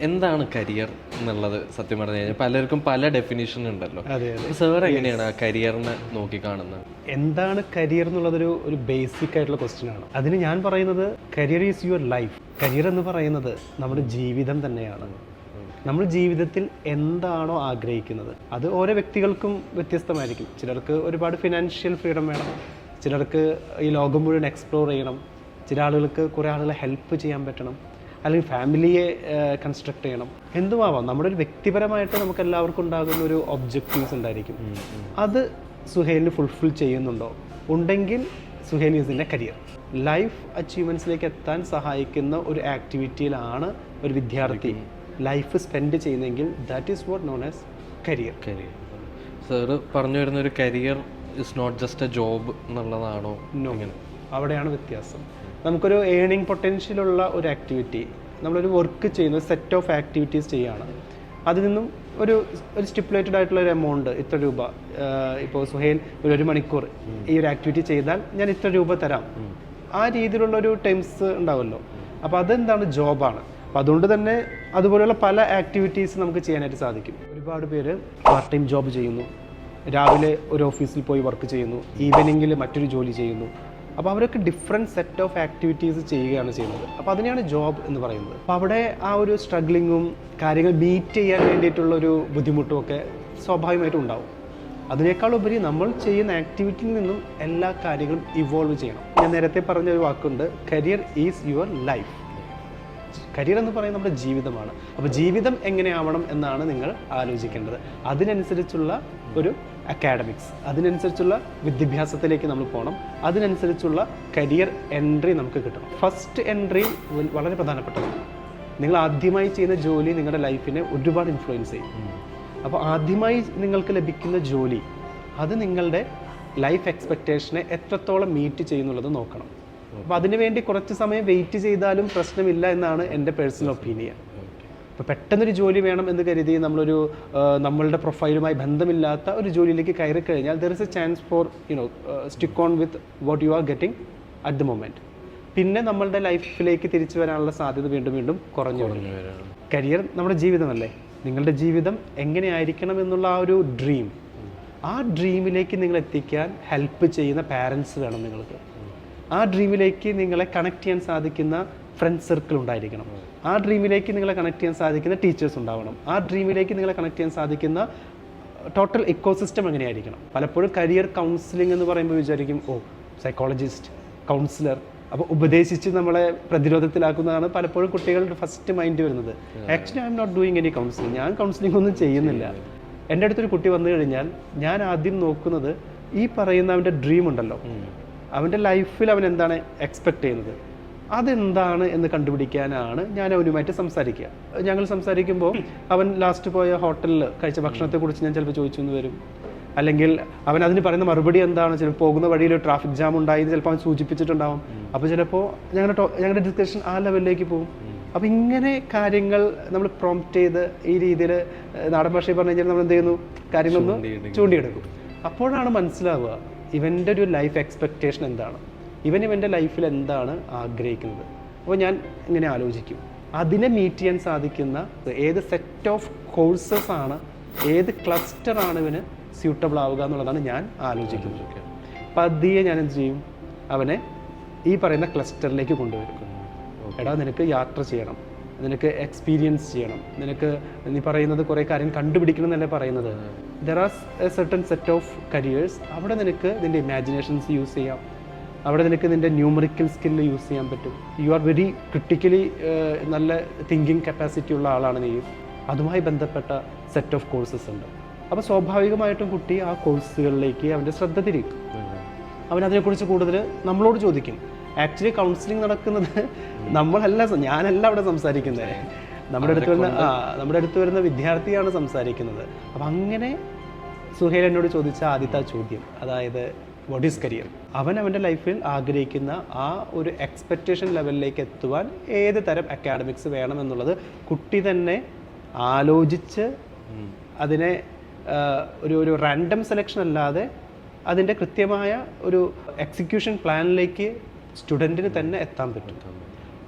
എന്താണ് കരിയർ എന്നുള്ളത് സത്യം പറഞ്ഞു കഴിഞ്ഞാൽ പലർക്കും പല ഡെഫിനിഷൻ ഉണ്ടല്ലോ. സാർ എങ്ങനെയാണ് ആ കരിയറിനെ നോക്കിക്കാണുന്നത്? എന്താണ് കരിയർ എന്നുള്ളതൊരു ബേസിക് ആയിട്ടുള്ള ക്വസ്റ്റ്യൻ ആണ്. അതിന് ഞാൻ പറയുന്നത് career is your life. Career എന്ന് പറയുന്നത് നമ്മുടെ ജീവിതം തന്നെയാണ്. നമ്മൾ ജീവിതത്തിൽ എന്താണോ ആഗ്രഹിക്കുന്നത് അത് ഓരോ വ്യക്തികൾക്കും വ്യത്യസ്തമായിരിക്കും. ചിലർക്ക് ഒരുപാട് ഫിനാൻഷ്യൽ ഫ്രീഡം വേണം, ചിലർക്ക് ഈ ലോകം മുഴുവൻ എക്സ്പ്ലോർ ചെയ്യണം, ചില ആളുകൾക്ക് കുറേ ആളുകളെ ഹെൽപ്പ് ചെയ്യാൻ പറ്റണം, അല്ലെങ്കിൽ ഫാമിലിയെ കൺസ്ട്രക്ട് ചെയ്യണം. എന്തുമാവാം, നമ്മുടെ ഒരു വ്യക്തിപരമായിട്ട് നമുക്ക് എല്ലാവർക്കും ഉണ്ടാകുന്ന ഒരു ഒബ്ജക്റ്റീവ്സ് ഉണ്ടായിരിക്കും. അത് സുഹൈലിന് ഫുൾഫിൽ ചെയ്യുന്നുണ്ടോ? ഉണ്ടെങ്കിൽ Suhail is in a career. Life അച്ചീവ്മെൻറ്റ്സിലേക്ക് എത്താൻ സഹായിക്കുന്ന ഒരു ആക്ടിവിറ്റിയിലാണ് ഒരു വിദ്യാർത്ഥി ലൈഫ് സ്പെൻഡ് ചെയ്യുന്നതെങ്കിൽ that is what known as career. Sir പറഞ്ഞു വരുന്ന ഒരു career is not just a job എന്നുള്ളതാണോ? അവിടെയാണ് വ്യത്യാസം. നമുക്കൊരു ഏണിംഗ് പൊട്ടൻഷ്യലുള്ള ഒരു ആക്ടിവിറ്റി, നമ്മളൊരു വർക്ക് ചെയ്യുന്ന സെറ്റ് ഓഫ് ആക്ടിവിറ്റീസ് ചെയ്യുകയാണ്. അതിൽ നിന്നും ഒരു സ്റ്റിപ്പുലേറ്റഡ് ആയിട്ടുള്ള ഒരു എമൗണ്ട്, ഇത്ര രൂപ, ഇപ്പോൾ സുഹൈൽ ഒരു മണിക്കൂർ ഈ ഒരു ആക്ടിവിറ്റി ചെയ്താൽ ഞാൻ ഇത്ര രൂപ തരാം, ആ രീതിയിലുള്ള ഒരു ടൈംസ് ഉണ്ടാവുമല്ലോ. അപ്പോൾ അതെന്താണ്? ജോബാണ്. അപ്പോൾ അതുകൊണ്ട് തന്നെ അതുപോലെയുള്ള പല ആക്ടിവിറ്റീസ് നമുക്ക് ചെയ്യാനായിട്ട് സാധിക്കും. ഒരുപാട് പേര് പാർട്ട് ടൈം ജോബ് ചെയ്യുന്നു, രാവിലെ ഒരു ഓഫീസിൽ പോയി വർക്ക് ചെയ്യുന്നു, ഈവനിങ്ങിൽ മറ്റൊരു ജോലി ചെയ്യുന്നു. അപ്പോൾ അവരൊക്കെ ഡിഫറെൻറ്റ് സെറ്റ് ഓഫ് ആക്ടിവിറ്റീസ് ചെയ്യുകയാണ് ചെയ്യുന്നത്. അപ്പോൾ അതിനെയാണ് ജോബ് എന്ന് പറയുന്നത്. അപ്പോൾ അവിടെ ആ ഒരു സ്ട്രഗ്ലിങ്ങും കാര്യങ്ങൾ മീറ്റ് ചെയ്യാൻ വേണ്ടിയിട്ടുള്ളൊരു ബുദ്ധിമുട്ടും ഒക്കെ സ്വാഭാവികമായിട്ടും ഉണ്ടാവും. അതിനേക്കാൾ ഉപരി നമ്മൾ ചെയ്യുന്ന ആക്ടിവിറ്റിയിൽ നിന്നും എല്ലാ കാര്യങ്ങളും ഇവോൾവ് ചെയ്യണം. ഞാൻ നേരത്തെ പറഞ്ഞ ഒരു വാക്കുണ്ട്, career is your life. Career എന്ന് പറയുന്നത് നമ്മുടെ ജീവിതമാണ്. അപ്പോൾ ജീവിതം എങ്ങനെയാവണം എന്നാണ് നിങ്ങൾ ആലോചിക്കേണ്ടത്. അതിനനുസരിച്ചുള്ള ഒരു അക്കാഡമിക്സ്, അതിനനുസരിച്ചുള്ള വിദ്യാഭ്യാസത്തിലേക്ക് നമ്മൾ പോകണം, അതിനനുസരിച്ചുള്ള കരിയർ എൻട്രി നമുക്ക് കിട്ടണം. ഫസ്റ്റ് എൻട്രി വളരെ പ്രധാനപ്പെട്ടതാണ്. നിങ്ങൾ ആദ്യമായി ചെയ്യുന്ന ജോലി നിങ്ങളുടെ ലൈഫിനെ ഒരുപാട് ഇൻഫ്ലുവൻസ് ചെയ്യും. അപ്പോൾ ആദ്യമായി നിങ്ങൾക്ക് ലഭിക്കുന്ന ജോലി അത് നിങ്ങളുടെ ലൈഫ് എക്സ്പെക്റ്റേഷനെ എത്രത്തോളം മീറ്റ് ചെയ്യുന്നുള്ളത് നോക്കണം. അപ്പോൾ അതിനുവേണ്ടി കുറച്ച് സമയം വെയിറ്റ് ചെയ്താലും പ്രശ്നമില്ല എന്നാണ് എൻ്റെ പേഴ്സണൽ ഒപ്പീനിയൻ. ഇപ്പോൾ പെട്ടെന്നൊരു ജോലി വേണം എന്ന് കരുതി നമ്മളുടെ പ്രൊഫൈലുമായി ബന്ധമില്ലാത്ത ഒരു ജോലിയിലേക്ക് കയറി കഴിഞ്ഞാൽ there is A chance for stick on with what you are getting at the moment. പിന്നെ നമ്മളുടെ ലൈഫിലേക്ക് തിരിച്ചു വരാനുള്ള സാധ്യത വീണ്ടും വീണ്ടും കുറഞ്ഞു വരാണ്. കരിയർ നമ്മുടെ ജീവിതമല്ലേ. നിങ്ങളുടെ ജീവിതം എങ്ങനെയായിരിക്കണം എന്നുള്ള ആ ഒരു ഡ്രീം, ആ ഡ്രീമിലേക്ക് നിങ്ങൾ എത്തിക്കാൻ ഹെൽപ്പ് ചെയ്യുന്ന പാരൻസ് വേണം നിങ്ങൾക്ക്. ആ ഡ്രീമിലേക്ക് നിങ്ങളെ കണക്ട് ചെയ്യാൻ സാധിക്കുന്ന ഫ്രണ്ട് സർക്കിൾ ഉണ്ടായിരിക്കണം. ആ ഡ്രീമിലേക്ക് നിങ്ങളെ കണക്ട് ചെയ്യാൻ സാധിക്കുന്ന ടീച്ചേഴ്സ് ഉണ്ടാവണം. ആ ഡ്രീമിലേക്ക് നിങ്ങളെ കണക്ട് ചെയ്യാൻ സാധിക്കുന്ന ടോട്ടൽ ഇക്കോസിസ്റ്റം എങ്ങനെയായിരിക്കണം. പലപ്പോഴും കരിയർ കൗൺസിലിംഗ് എന്ന് പറയുമ്പോൾ വിചാരിക്കും, സൈക്കോളജിസ്റ്റ്, കൗൺസിലർ, അപ്പോൾ ഉപദേശിച്ച് നമ്മളെ പ്രതിരോധത്തിലാക്കുന്നതാണ് പലപ്പോഴും കുട്ടികളുടെ ഫസ്റ്റ് മൈൻഡ് വരുന്നത്. Actually I am not doing any counselling. ഞാൻ കൗൺസിലിംഗ് ഒന്നും ചെയ്യുന്നില്ല. എൻ്റെ അടുത്തൊരു കുട്ടി വന്നു കഴിഞ്ഞാൽ ഞാൻ ആദ്യം നോക്കുന്നത് ഈ പറയുന്ന അവൻ്റെ ഡ്രീം ഉണ്ടല്ലോ, അവൻ്റെ ലൈഫിൽ അവൻ എന്താണ് എക്സ്പെക്ട് ചെയ്യുന്നത്, അതെന്താണ് എന്ന് കണ്ടുപിടിക്കാനാണ് ഞാൻ അവനുമായിട്ട് സംസാരിക്കുക. ഞങ്ങൾ സംസാരിക്കുമ്പോൾ അവൻ ലാസ്റ്റ് പോയ ഹോട്ടലിൽ കഴിച്ച ഭക്ഷണത്തെക്കുറിച്ച് ഞാൻ ചിലപ്പോൾ ചോദിച്ചു എന്ന് വരും. അല്ലെങ്കിൽ അവൻ അതിന് പറയുന്ന മറുപടി എന്താണ്, ചിലപ്പോൾ പോകുന്ന വഴിയിൽ ട്രാഫിക് ജാം ഉണ്ടായി ചിലപ്പോൾ അവൻ സൂചിപ്പിച്ചിട്ടുണ്ടാവും. അപ്പോൾ ചിലപ്പോൾ ഞങ്ങളുടെ ഡിസ്കഷൻ ആ ലെവലിലേക്ക് പോകും. അപ്പോൾ ഇങ്ങനെ കാര്യങ്ങൾ നമ്മൾ പ്രോംപ്റ്റ് ചെയ്ത് ഈ രീതിയിൽ നാടൻ ഭാഷയിൽ പറഞ്ഞു കഴിഞ്ഞാൽ നമ്മൾ എന്ത് ചെയ്യുന്നു, കാര്യങ്ങളൊന്ന് ചൂണ്ടിയെടുക്കും. അപ്പോഴാണ് മനസ്സിലാവുക ഇവൻ്റെ ഒരു ലൈഫ് എക്സ്പെക്റ്റേഷൻ എന്താണ്, ഇവൻ്റെ ലൈഫിൽ എന്താണ് ആഗ്രഹിക്കുന്നത്. അപ്പോൾ ഞാൻ ഇങ്ങനെ ആലോചിക്കും, അതിനെ മീറ്റ് ചെയ്യാൻ സാധിക്കുന്ന ഏത് സെറ്റ് ഓഫ് കോഴ്സസ് ആണ്, ഏത് ക്ലസ്റ്ററാണ് ഇവന് സ്യൂട്ടബിൾ ആവുക എന്നുള്ളതാണ് ഞാൻ ആലോചിക്കുന്നത്. പതിയെ ഞാൻ എന്ത് ചെയ്യും, അവനെ ഈ പറയുന്ന ക്ലസ്റ്ററിലേക്ക് കൊണ്ടുവരും. എടാ, നിനക്ക് യാത്ര ചെയ്യണം, നിനക്ക് എക്സ്പീരിയൻസ് ചെയ്യണം, നിനക്ക് നീ പറയുന്നത് കുറേ കാര്യം കണ്ടുപിടിക്കണം എന്നല്ലേ പറയുന്നത്. There are A certain set of careers. അവിടെ നിനക്ക് നിൻ്റെ ഇമാജിനേഷൻസ് യൂസ് ചെയ്യാം, അവിടെ നിനക്ക് നിൻ്റെ ന്യൂമറിക്കൽ സ്കില്ല് യൂസ് ചെയ്യാൻ പറ്റും. യു ആർ വെരി ക്രിട്ടിക്കലി നല്ല തിങ്കിങ് കപ്പാസിറ്റി ഉള്ള ആളാണ് നീ. അതുമായി ബന്ധപ്പെട്ട സെറ്റ് ഓഫ് കോഴ്സസ് ഉണ്ട്. അപ്പോൾ സ്വാഭാവികമായിട്ടും കുട്ടി ആ കോഴ്സുകളിലേക്ക് അവൻ്റെ ശ്രദ്ധ തിരിക്കും. അവൻ അതിനെക്കുറിച്ച് കൂടുതൽ നമ്മളോട് ചോദിക്കും. ആക്ച്വലി കൗൺസിലിംഗ് നടക്കുന്നത് ഞാനല്ല അവിടെ സംസാരിക്കുന്നത്, നമ്മുടെ അടുത്ത് വരുന്ന വിദ്യാർത്ഥിയാണ് സംസാരിക്കുന്നത്. അപ്പം അങ്ങനെ സുഹൈൽ എന്നോട് ചോദിച്ച ആദ്യത്തെ ചോദ്യം, അതായത് വാട്ട് ഈസ് കരിയർ, അവൻ്റെ ലൈഫിൽ ആഗ്രഹിക്കുന്ന ആ ഒരു എക്സ്പെക്റ്റേഷൻ ലെവലിലേക്ക് എത്തുവാൻ ഏത് തരം അക്കാഡമിക്സ് വേണമെന്നുള്ളത് കുട്ടി തന്നെ ആലോചിച്ച് അതിനെ ഒരു റാൻഡം സെലക്ഷൻ അല്ലാതെ അതിൻ്റെ കൃത്യമായ ഒരു എക്സിക്യൂഷൻ പ്ലാനിലേക്ക് സ്റ്റുഡൻറ്റിന് തന്നെ എത്താൻ പറ്റും.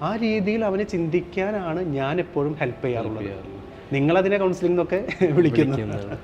ആ രീതിയിൽ അവന് ചിന്തിക്കാനാണ് ഞാൻ എപ്പോഴും ഹെൽപ്പ് ചെയ്യാറുള്ളത്. നിങ്ങളതിനെ കൗൺസിലിംഗ് എന്നൊക്കെ വിളിക്കുന്നത്.